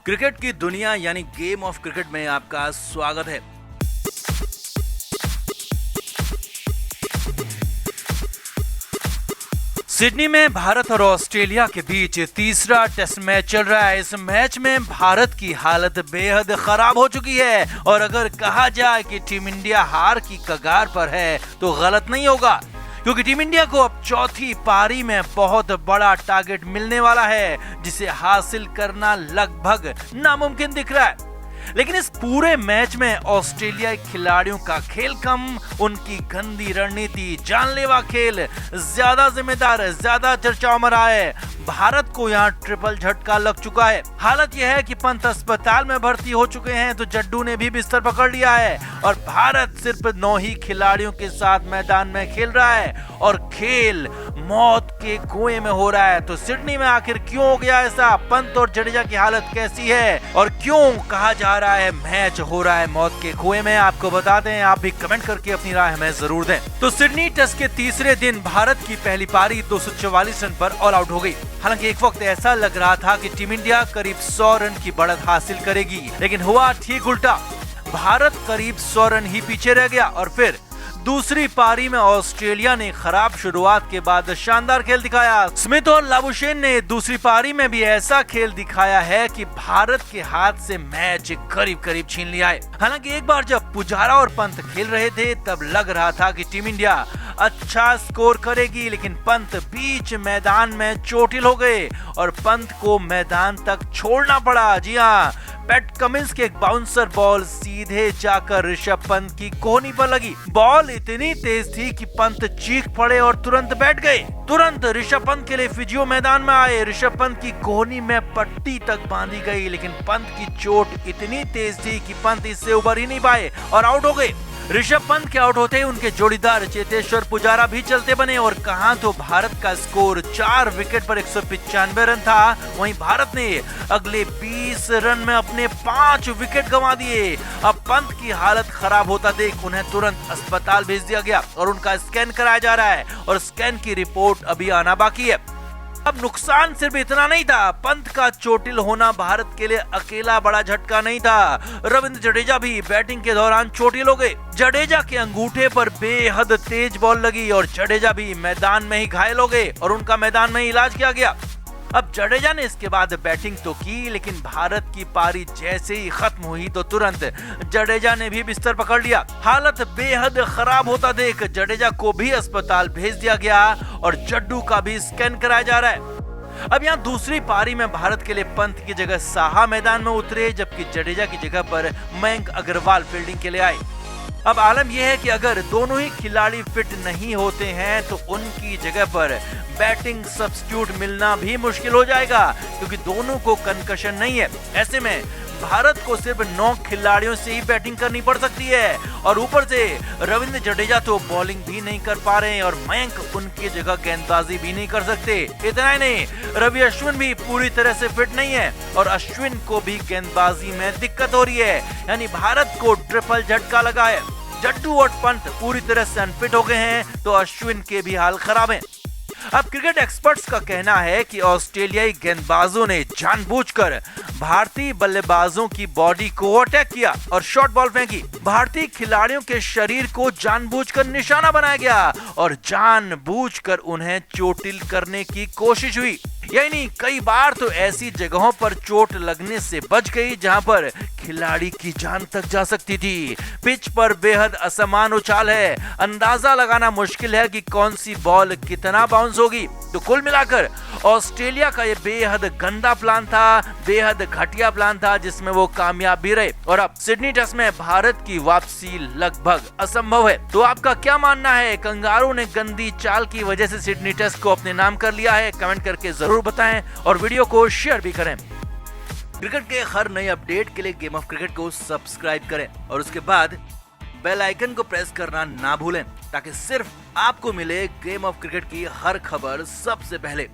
Cricket की दुनिया यानी गेम ऑफ क्रिकेट में आपका स्वागत है। सिडनी में भारत और ऑस्ट्रेलिया के बीच तीसरा टेस्ट मैच चल रहा है। इस मैच में भारत की हालत बेहद खराब हो चुकी है और अगर कहा जाए कि टीम इंडिया हार की कगार पर है तो गलत नहीं होगा, क्योंकि टीम इंडिया को अब चौथी पारी में बहुत बड़ा टारगेट मिलने वाला है जिसे हासिल करना लगभग नामुमकिन दिख रहा है। लेकिन इस पूरे मैच में ऑस्ट्रेलियाई खिलाड़ियों का खेल कम, उनकी गंदी रणनीति, जानलेवा खेल ज्यादा जिम्मेदार, ज्यादा चर्चाओं में रहा है। भारत को यहाँ ट्रिपल झटका लग चुका है। हालत यह है कि पंत अस्पताल में भर्ती हो चुके हैं तो जड्डू ने भी बिस्तर पकड़ लिया है और भारत सिर्फ 9 ही खिलाड़ियों के साथ मैदान में खेल रहा है और खेल मौत के कुएं में हो रहा है। तो सिडनी में आखिर क्यों हो गया ऐसा? पंत और जडेजा की हालत कैसी है और क्यों कहा जा रहा है मैच हो रहा है मौत के कुएं में? आपको बता दें, आप भी कमेंट करके अपनी राय हमें जरूर दें। तो सिडनी टेस्ट के तीसरे दिन भारत की पहली पारी 244 रन पर ऑल आउट हो गई। हालांकि एक वक्त ऐसा लग रहा था कि टीम इंडिया करीब 100 रन की बढ़त हासिल करेगी, लेकिन हुआ ठीक उल्टा। भारत करीब 100 रन ही पीछे रह गया और फिर दूसरी पारी में ऑस्ट्रेलिया ने खराब शुरुआत के बाद शानदार खेल दिखाया। स्मिथ और लाबुशेन ने दूसरी पारी में भी ऐसा खेल दिखाया है कि भारत के हाथ से मैच करीब करीब छीन लिया है। हालांकि एक बार जब पुजारा और पंत खेल रहे थे तब लग रहा था कि टीम इंडिया अच्छा स्कोर करेगी, लेकिन पंत बीच मैदान में चोटिल हो गए और पंत को मैदान तक छोड़ना पड़ा। जी हाँ, पैट कमिंस के एक बाउंसर बॉल सीधे जाकर ऋषभ पंत की कोहनी पर लगी। बॉल इतनी तेज थी कि पंत चीख पड़े और तुरंत बैठ गए। तुरंत ऋषभ पंत के लिए फिजियो मैदान में आए। ऋषभ पंत की कोहनी में पट्टी तक बांधी गई, लेकिन पंत की चोट इतनी तेज थी कि पंत इससे उबर ही नहीं पाए और आउट हो गए। ऋषभ पंत के आउट होते ही उनके जोड़ीदार चेतेश्वर पुजारा भी चलते बने और कहां तो भारत का स्कोर 4 विकेट पर 195 रन था, वहीं भारत ने अगले 20 रन में अपने 5 विकेट गंवा दिए। अब पंत की हालत खराब होता देख उन्हें तुरंत अस्पताल भेज दिया गया और उनका स्कैन कराया जा रहा है और स्कैन की रिपोर्ट अभी आना बाकी है। अब नुकसान सिर्फ इतना नहीं था, पंत का चोटिल होना भारत के लिए अकेला बड़ा झटका नहीं था। रविंद्र जडेजा भी बैटिंग के दौरान चोटिल हो गए। जडेजा के अंगूठे पर बेहद तेज बॉल लगी और जडेजा भी मैदान में ही घायल हो गए और उनका मैदान में ही इलाज किया गया। अब जडेजा ने इसके बाद बैटिंग तो की, लेकिन भारत की पारी जैसे ही खत्म हुई तो तुरंत जडेजा ने भी बिस्तर पकड़ लिया। हालत बेहद खराब होता देख जडेजा को भी अस्पताल भेज दिया गया और जड्डू का भी स्कैन कराया जा रहा है। अब यहाँ दूसरी पारी में भारत के लिए पंत की जगह साहा मैदान में उतरे, जबकि जडेजा की जगह पर मयंक अग्रवाल फील्डिंग के लिए आए। अब आलम यह है कि अगर दोनों ही खिलाड़ी फिट नहीं होते हैं तो उनकी जगह पर बैटिंग सब्स्टिट्यूट मिलना भी मुश्किल हो जाएगा, क्योंकि दोनों को कंकशन नहीं है। ऐसे में भारत को सिर्फ 9 खिलाड़ियों से ही बैटिंग करनी पड़ सकती है और ऊपर से रविंद्र जडेजा तो बॉलिंग भी नहीं कर पा रहे हैं और मयंक उनकी जगह गेंदबाजी भी नहीं कर सकते। इतना ही नहीं, रवि अश्विन भी पूरी तरह से फिट नहीं है और अश्विन को भी गेंदबाजी में दिक्कत हो रही है। यानी भारत को ट्रिपल झटका लगा है। जड्डू और पंत पूरी तरह से अनफिट हो गए हैं तो अश्विन के भी हाल खराब हैं। अब क्रिकेट एक्सपर्ट्स का कहना है कि ऑस्ट्रेलियाई गेंदबाजों ने जानबूझकर भारतीय बल्लेबाजों की बॉडी को अटैक किया और शॉर्ट बॉल फेंकी। भारतीय खिलाड़ियों के शरीर को जानबूझकर निशाना बनाया गया और जानबूझकर उन्हें चोटिल करने की कोशिश हुई। यही नहीं, कई बार तो ऐसी जगहों पर चोट लगने से बच गई जहां पर खिलाड़ी की जान तक जा सकती थी। पिच पर बेहद असमान उछाल है, अंदाजा लगाना मुश्किल है कि कौन सी बॉल कितना बाउंस होगी। तो कुल मिलाकर ऑस्ट्रेलिया का ये बेहद गंदा प्लान था, बेहद घटिया प्लान था जिसमें वो कामयाब भी रहे और अब सिडनी टेस्ट में भारत की वापसी लगभग असंभव है। तो आपका क्या मानना है? कंगारू ने गंदी चाल की वजह से सिडनी टेस्ट को अपने नाम कर लिया है? कमेंट करके जरूर बताएं और वीडियो को शेयर भी करें। क्रिकेट के हर नए अपडेट के लिए गेम ऑफ क्रिकेट को सब्सक्राइब करें और उसके बाद बेल आइकन को प्रेस करना ना भूलें, ताकि सिर्फ आपको मिले गेम ऑफ क्रिकेट की हर खबर सबसे पहले।